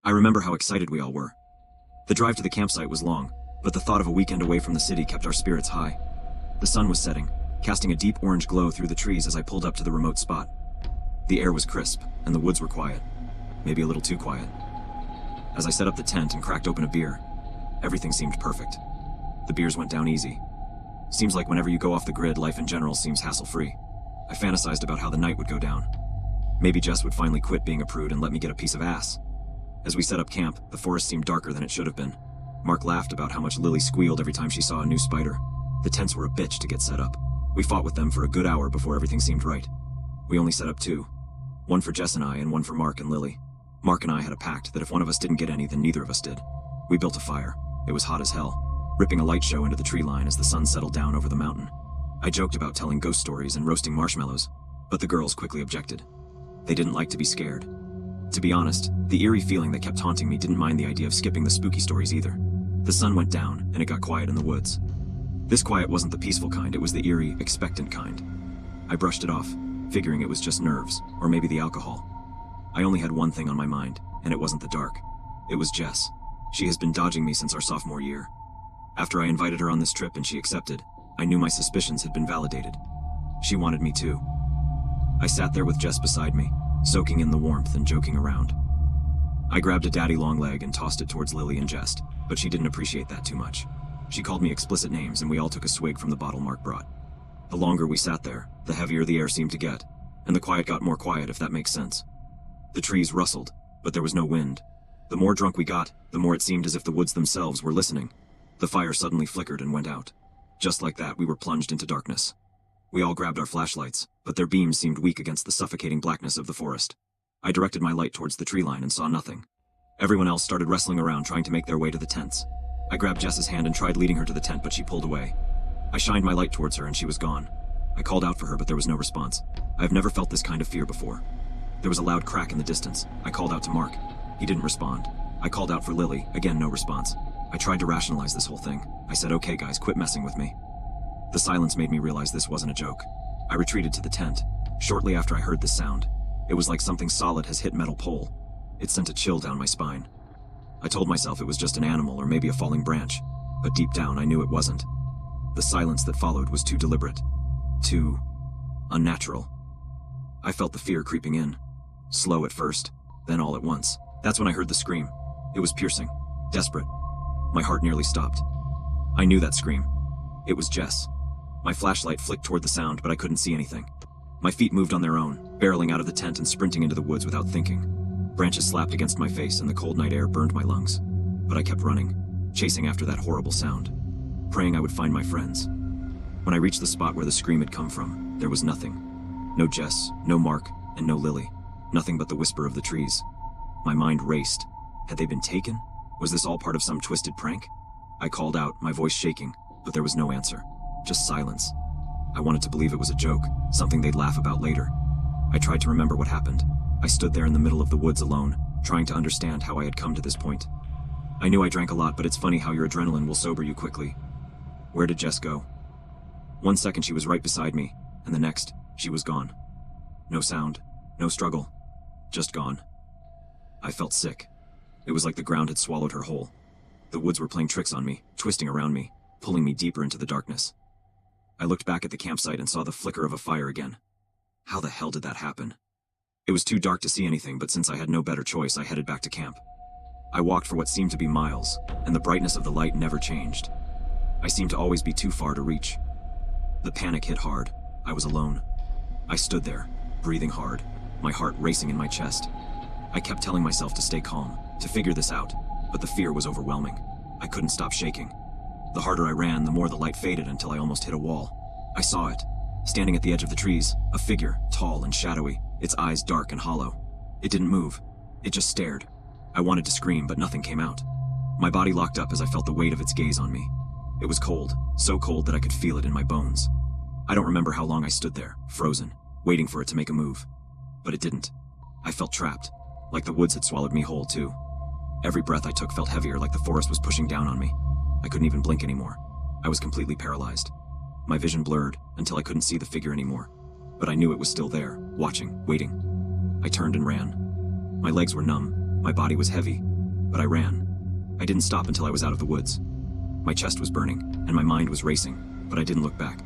I remember how excited we all were. The drive to the campsite was long, but the thought of a weekend away from the city kept our spirits high. The sun was setting, casting a deep orange glow through the trees as I pulled up to the remote spot. The air was crisp, and the woods were quiet. Maybe a little too quiet. As I set up the tent and cracked open a beer, everything seemed perfect. The beers went down easy. Seems like whenever you go off the grid, life in general seems hassle-free. I fantasized about how the night would go down. Maybe Jess would finally quit being a prude and let me get a piece of ass. As we set up camp, the forest seemed darker than it should have been. Mark laughed about how much Lily squealed every time she saw a new spider. The tents were a bitch to get set up. We fought with them for a good hour before everything seemed right. We only set up two. One for Jess and I, and one for Mark and Lily. Mark and I had a pact that if one of us didn't get any, then neither of us did. We built a fire. It was hot as hell, ripping a light show into the tree line as the sun settled down over the mountain. I joked about telling ghost stories and roasting marshmallows, but the girls quickly objected. They didn't like to be scared. To be honest, the eerie feeling that kept haunting me didn't mind the idea of skipping the spooky stories either. The sun went down, and it got quiet in the woods. This quiet wasn't the peaceful kind, it was the eerie, expectant kind. I brushed it off, figuring it was just nerves, or maybe the alcohol. I only had one thing on my mind, and it wasn't the dark. It was Jess. She has been dodging me since our sophomore year. After I invited her on this trip and she accepted, I knew my suspicions had been validated. She wanted me too. I sat there with Jess beside me, soaking in the warmth and joking around. I grabbed a daddy long leg and tossed it towards Lily in jest, but she didn't appreciate that too much. She called me explicit names and we all took a swig from the bottle Mark brought. The longer we sat there, the heavier the air seemed to get, and the quiet got more quiet, if that makes sense. The trees rustled, but there was no wind. The more drunk we got, the more it seemed as if the woods themselves were listening. The fire suddenly flickered and went out. Just like that, we were plunged into darkness. We all grabbed our flashlights, but their beams seemed weak against the suffocating blackness of the forest. I directed my light towards the tree line and saw nothing. Everyone else started wrestling around trying to make their way to the tents. I grabbed Jess's hand and tried leading her to the tent, but she pulled away. I shined my light towards her and she was gone. I called out for her, but there was no response. I have never felt this kind of fear before. There was a loud crack in the distance. I called out to Mark. He didn't respond. I called out for Lily. Again, no response. I tried to rationalize this whole thing. I said, "Okay guys, quit messing with me." The silence made me realize this wasn't a joke. I retreated to the tent. Shortly after I heard this sound, it was like something solid has hit metal pole. It sent a chill down my spine. I told myself it was just an animal or maybe a falling branch, but deep down I knew it wasn't. The silence that followed was too deliberate, too unnatural. I felt the fear creeping in, slow at first, then all at once. That's when I heard the scream. It was piercing, desperate. My heart nearly stopped. I knew that scream. It was Jess. My flashlight flicked toward the sound, but I couldn't see anything. My feet moved on their own, barreling out of the tent and sprinting into the woods without thinking. Branches slapped against my face and the cold night air burned my lungs. But I kept running, chasing after that horrible sound, praying I would find my friends. When I reached the spot where the scream had come from, there was nothing. No Jess, no Mark, and no Lily. Nothing but the whisper of the trees. My mind raced. Had they been taken? Was this all part of some twisted prank? I called out, my voice shaking, but there was no answer. Just silence. I wanted to believe it was a joke, something they'd laugh about later. I tried to remember what happened. I stood there in the middle of the woods alone, trying to understand how I had come to this point. I knew I drank a lot, but it's funny how your adrenaline will sober you quickly. Where did Jess go? 1 second she was right beside me, and the next, she was gone. No sound, no struggle, just gone. I felt sick. It was like the ground had swallowed her whole. The woods were playing tricks on me, twisting around me, pulling me deeper into the darkness. I looked back at the campsite and saw the flicker of a fire again. How the hell did that happen? It was too dark to see anything, but since I had no better choice, I headed back to camp. I walked for what seemed to be miles, and the brightness of the light never changed. I seemed to always be too far to reach. The panic hit hard. I was alone. I stood there, breathing hard, my heart racing in my chest. I kept telling myself to stay calm, to figure this out, but the fear was overwhelming. I couldn't stop shaking. The harder I ran, the more the light faded until I almost hit a wall. I saw it, standing at the edge of the trees, a figure, tall and shadowy, its eyes dark and hollow. It didn't move. It just stared. I wanted to scream, but nothing came out. My body locked up as I felt the weight of its gaze on me. It was cold, so cold that I could feel it in my bones. I don't remember how long I stood there, frozen, waiting for it to make a move. But it didn't. I felt trapped, like the woods had swallowed me whole too. Every breath I took felt heavier, like the forest was pushing down on me. I couldn't even blink anymore. I was completely paralyzed. My vision blurred until I couldn't see the figure anymore. But I knew it was still there, watching, waiting. I turned and ran. My legs were numb, my body was heavy, but I ran. I didn't stop until I was out of the woods. My chest was burning, and my mind was racing, but I didn't look back.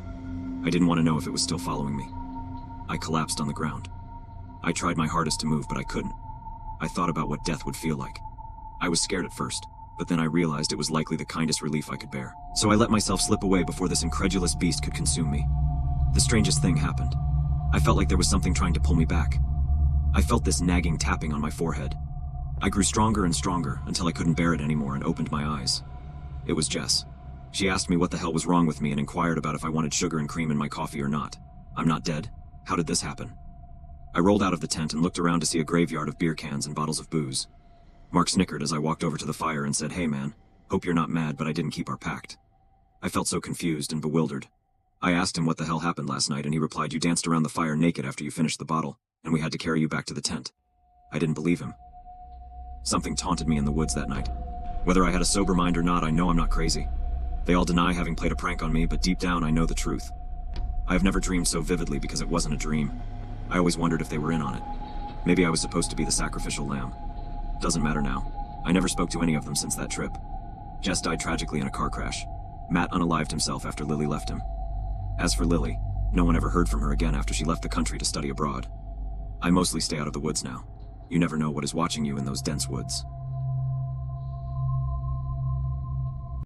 I didn't want to know if it was still following me. I collapsed on the ground. I tried my hardest to move, but I couldn't. I thought about what death would feel like. I was scared at first, but then I realized it was likely the kindest relief I could bear. So I let myself slip away before this incredulous beast could consume me. The strangest thing happened. I felt like there was something trying to pull me back. I felt this nagging tapping on my forehead. I grew stronger and stronger until I couldn't bear it anymore and opened my eyes. It was Jess. She asked me what the hell was wrong with me and inquired about if I wanted sugar and cream in my coffee or not. I'm not dead. How did this happen? I rolled out of the tent and looked around to see a graveyard of beer cans and bottles of booze. Mark snickered as I walked over to the fire and said, "Hey man, hope you're not mad, but I didn't keep our pact." I felt so confused and bewildered. I asked him what the hell happened last night, and he replied, "You danced around the fire naked after you finished the bottle, and we had to carry you back to the tent." I didn't believe him. Something taunted me in the woods that night. Whether I had a sober mind or not, I know I'm not crazy. They all deny having played a prank on me, but deep down I know the truth. I have never dreamed so vividly because it wasn't a dream. I always wondered if they were in on it. Maybe I was supposed to be the sacrificial lamb. Doesn't matter now. I never spoke to any of them since that trip. Jess died tragically in a car crash. Matt unalived himself after Lily left him. As for Lily, no one ever heard from her again after she left the country to study abroad. I mostly stay out of the woods now. You never know what is watching you in those dense woods.